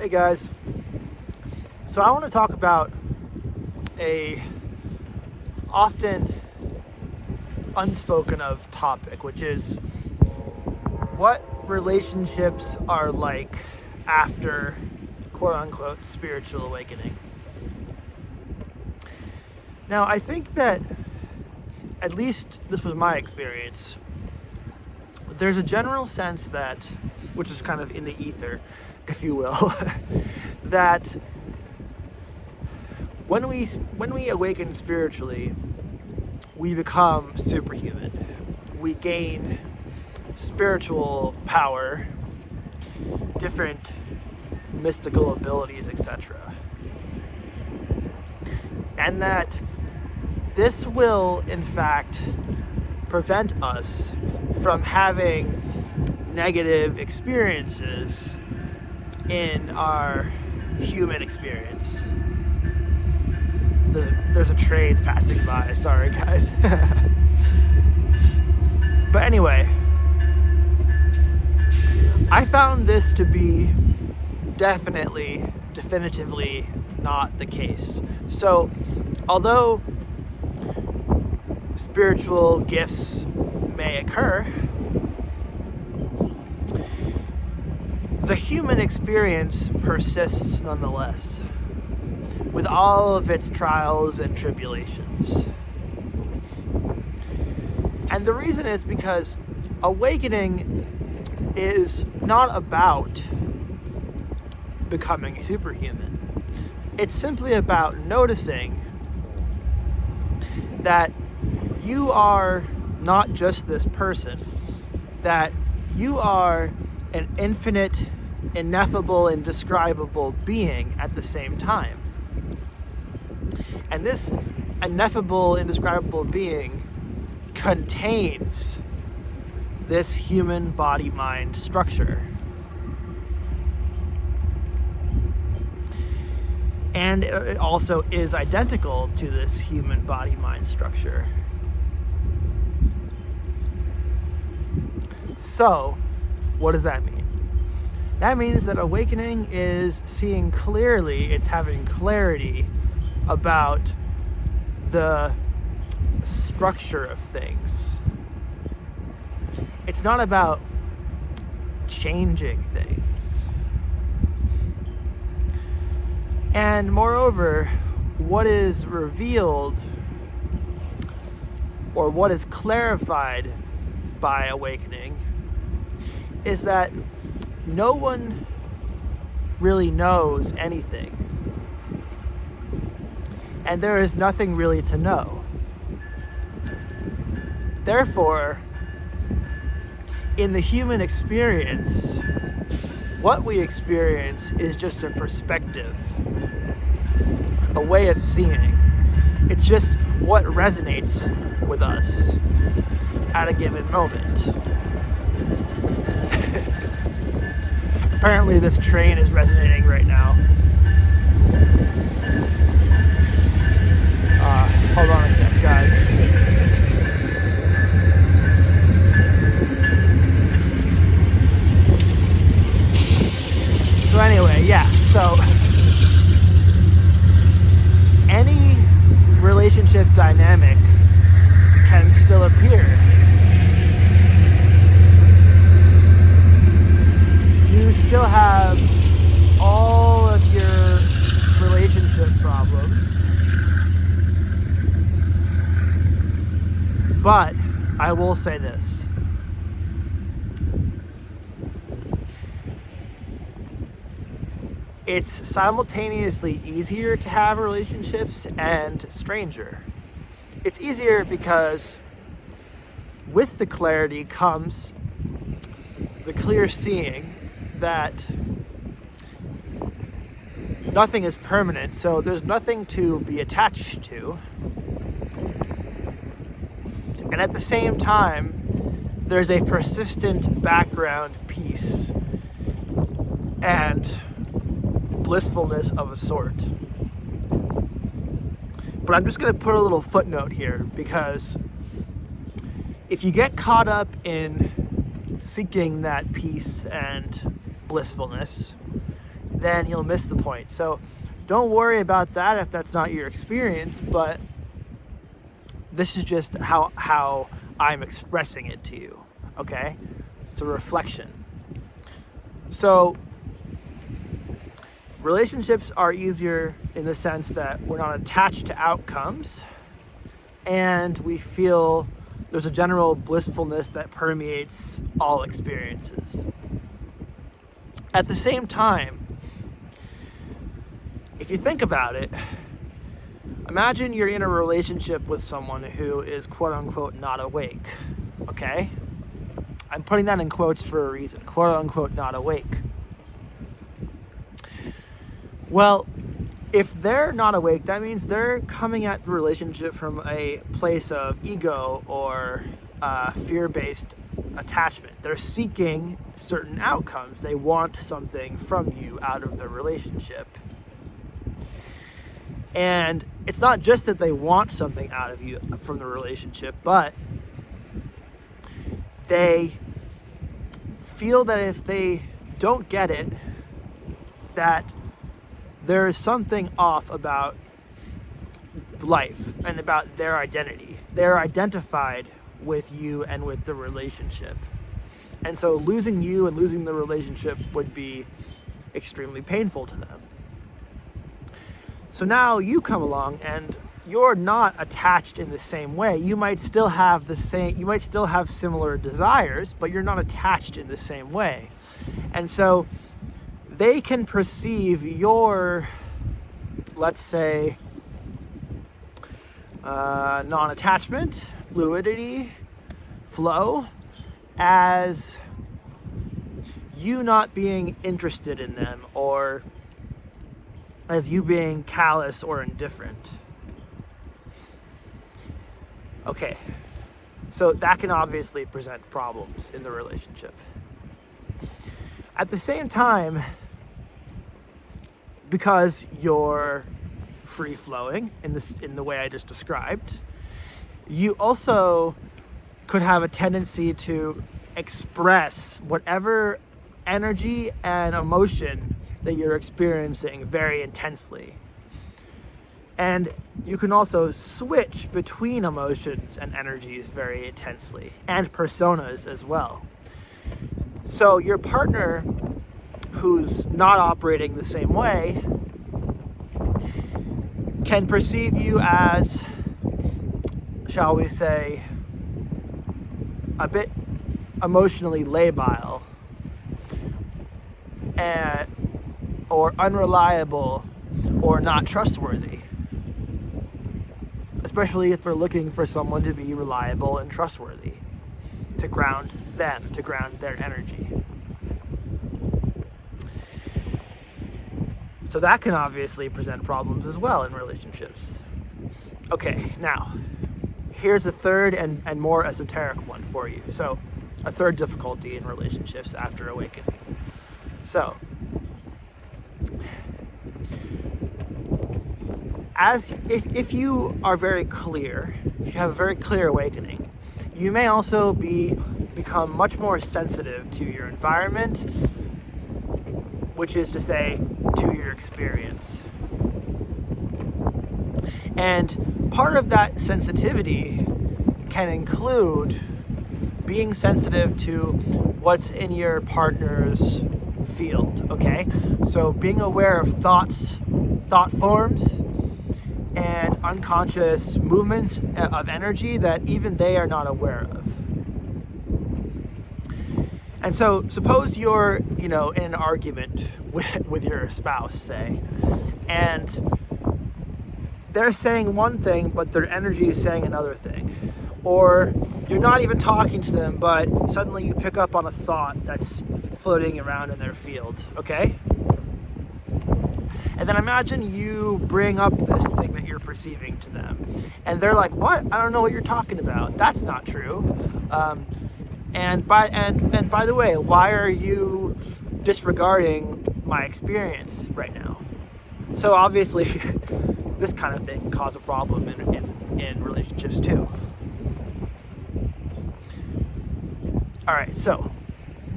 Hey guys, so I want to talk about a often unspoken of topic, which is what relationships are like after quote unquote spiritual awakening. Now, I think that, at least this was my experience, there's a general sense that, which is kind of in the ether, if you will, that when we awaken spiritually, we become superhuman. We gain spiritual power, different mystical abilities, etc. And that this will, in fact, prevent us from having negative experiences in our human experience. There's a train passing by, sorry guys. But anyway, I found this to be definitively not the case. So, although spiritual gifts may occur, the human experience persists nonetheless, with all of its trials and tribulations. And the reason is because awakening is not about becoming superhuman. It's simply about noticing that you are not just this person, that you are an infinite, ineffable, indescribable being at the same time. And this ineffable, indescribable being contains this human body-mind structure. And it also is identical to this human body-mind structure. So, what does that mean? That means that awakening is seeing clearly, it's having clarity about the structure of things. It's not about changing things. And moreover, what is revealed or what is clarified by awakening is that no one really knows anything. And there is nothing really to know. Therefore, in the human experience, what we experience is just a perspective, a way of seeing. It's just what resonates with us at a given moment. Apparently this train is resonating right now. Hold on a sec, guys. So anyway, so any relationship dynamic can still appear. You still have all of your relationship problems, but I will say this. It's simultaneously easier to have relationships and stranger. It's easier because with the clarity comes the clear seeing that nothing is permanent, so there's nothing to be attached to. And at the same time, there's a persistent background peace and blissfulness of a sort. But I'm just going to put a little footnote here, because if you get caught up in seeking that peace and blissfulness, then you'll miss the point. So don't worry about that if that's not your experience, but this is just how I'm expressing it to you, okay? It's a reflection. So relationships are easier in the sense that we're not attached to outcomes, and we feel there's a general blissfulness that permeates all experiences. At the same time, if you think about it, imagine you're in a relationship with someone who is quote unquote not awake, okay? I'm putting that in quotes for a reason, quote unquote not awake. Well, if they're not awake, that means they're coming at the relationship from a place of ego or fear-based attachment. They're seeking certain outcomes. They want something from you out of the relationship. And it's not just that they want something out of you from the relationship, but they feel that if they don't get it, that there is something off about life and about their identity. They're identified with you and with the relationship. And so losing you and losing the relationship would be extremely painful to them. So now you come along and you're not attached in the same way. You might still have similar desires, but you're not attached in the same way. And so they can perceive your, let's say, non-attachment, fluidity, flow, as you not being interested in them, or as you being callous or indifferent. Okay, so that can obviously present problems in the relationship. At the same time, because you're free-flowing in the way I just described, you also could have a tendency to express whatever energy and emotion that you're experiencing very intensely. And you can also switch between emotions and energies very intensely, and personas as well. So your partner who's not operating the same way can perceive you as, shall we say, a bit emotionally labile or unreliable or not trustworthy, especially if they're looking for someone to be reliable and trustworthy, to ground them, to ground their energy. So that can obviously present problems as well in relationships. Okay, now, here's a third and more esoteric one for you. So, a third difficulty in relationships after awakening. So, if you are very clear, if you have a very clear awakening, you may also become much more sensitive to your environment, which is to say, to your experience. And part of that sensitivity can include being sensitive to what's in your partner's field, okay? So being aware of thoughts, thought forms, and unconscious movements of energy that even they are not aware of. And so suppose you're, in an argument with your spouse, say, and they're saying one thing, but their energy is saying another thing. Or you're not even talking to them, but suddenly you pick up on a thought that's floating around in their field, okay? And then imagine you bring up this thing that you're perceiving to them. And they're like, what? I don't know what you're talking about. That's not true. And by the way, why are you disregarding my experience right now? So obviously, this kind of thing can cause a problem in relationships too. All right, so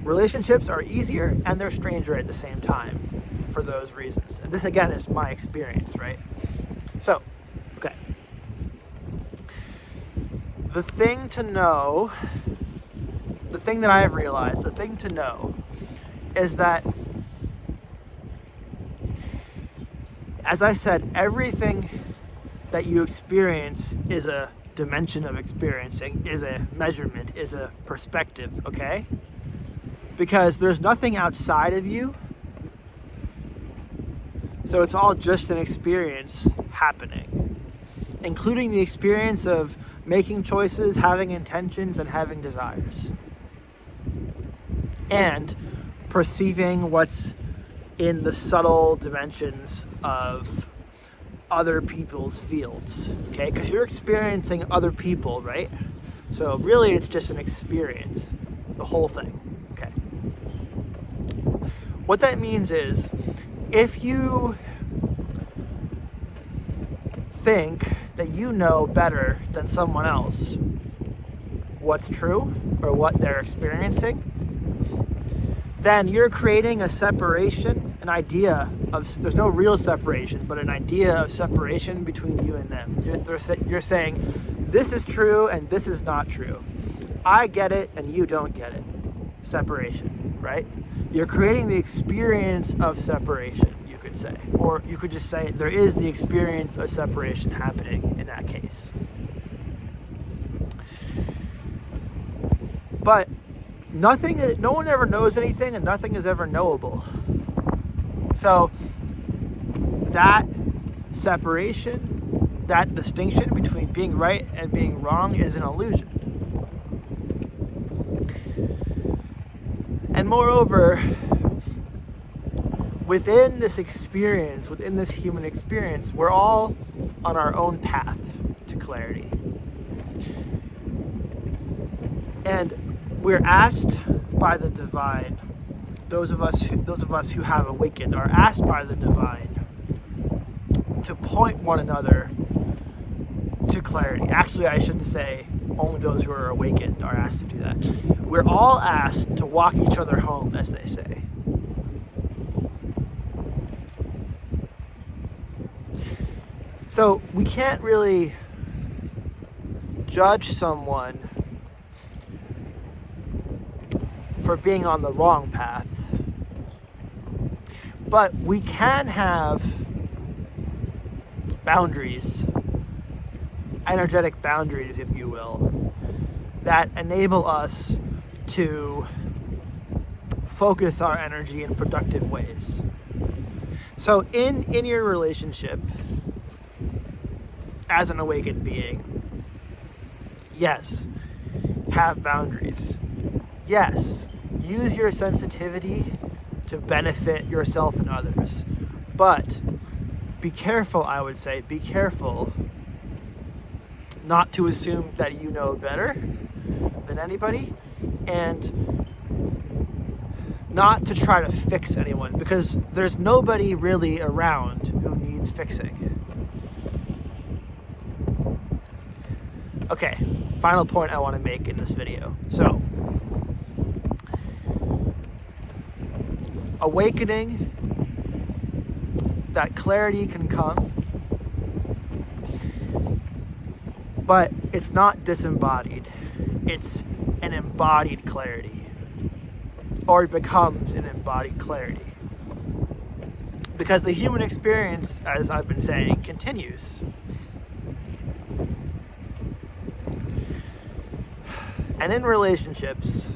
relationships are easier and they're stranger at the same time for those reasons. And this, again, is my experience, right? So, okay. The thing to know, the thing that I have realized, the thing to know is that, as I said, everything that you experience is a dimension of experiencing, is a measurement, is a perspective, okay? Because there's nothing outside of you. So it's all just an experience happening, including the experience of making choices, having intentions, and having desires. And perceiving what's in the subtle dimensions of other people's fields, okay? Because you're experiencing other people, right? So really it's just an experience, the whole thing, okay? What that means is, if you think that you know better than someone else what's true or what they're experiencing, then you're creating a separation, an idea of, there's no real separation, but an idea of separation between you and them. You're saying, this is true and this is not true. I get it and you don't get it. Separation, right? You're creating the experience of separation, you could say. Or you could just say, there is the experience of separation happening in that case. But no one ever knows anything and nothing is ever knowable. So that separation, that distinction between being right and being wrong is an illusion. And moreover, within this experience, within this human experience, we're all on our own path to clarity. And we're asked by the divine, those of us who have awakened are asked by the divine to point one another to clarity. Actually, I shouldn't say only those who are awakened are asked to do that. We're all asked to walk each other home, as they say. So we can't really judge someone for being on the wrong path, but we can have boundaries, energetic boundaries, if you will, that enable us to focus our energy in productive ways. So in your relationship as an awakened being, yes, have boundaries. Yes, use your sensitivity to benefit yourself and others. But be careful, I would say, be careful not to assume that you know better than anybody, and not to try to fix anyone, because there's nobody really around who needs fixing. Okay, final point I want to make in this video. So, awakening, that clarity can come, but it's not disembodied. It's an embodied clarity, or it becomes an embodied clarity. Because the human experience, as I've been saying, continues. And in relationships,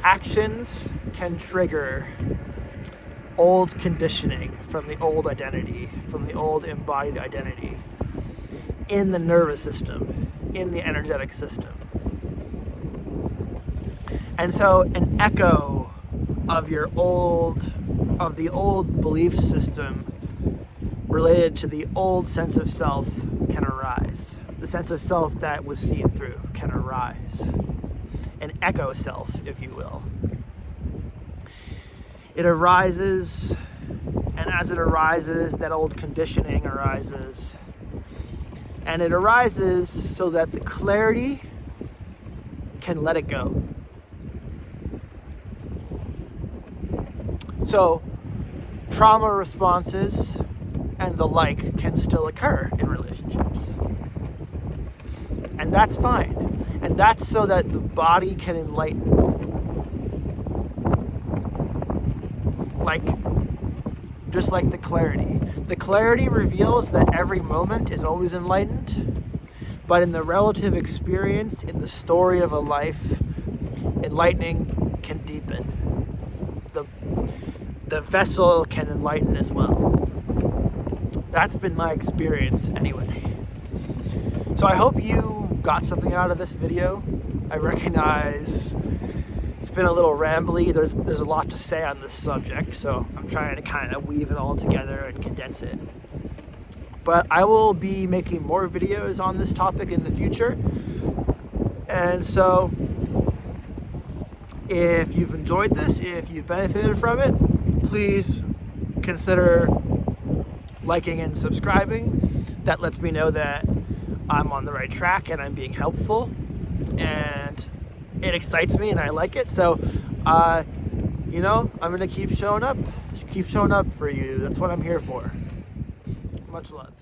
actions can trigger old conditioning from the old identity, from the old embodied identity in the nervous system, in the energetic system. And so an echo of the old belief system related to the old sense of self can arise. The sense of self that was seen through can arise. An echo self, if you will. It arises, and as it arises, that old conditioning arises. And it arises so that the clarity can let it go. So trauma responses and the like can still occur in relationships. And that's fine. And that's so that the body can enlighten. Just like the clarity. The clarity reveals that every moment is always enlightened, but in the relative experience, in the story of a life, enlightening can deepen. The vessel can enlighten as well. That's been my experience anyway. So I hope you got something out of this video. I recognize it's been a little rambly. There's a lot to say on this subject, so I'm trying to kind of weave it all together and condense it. But I will be making more videos on this topic in the future. And so if you've enjoyed this, if you've benefited from it, please consider liking and subscribing. That lets me know that I'm on the right track and I'm being helpful, and it excites me and I like it. So I'm gonna keep showing up for you. That's what I'm here for. Much love.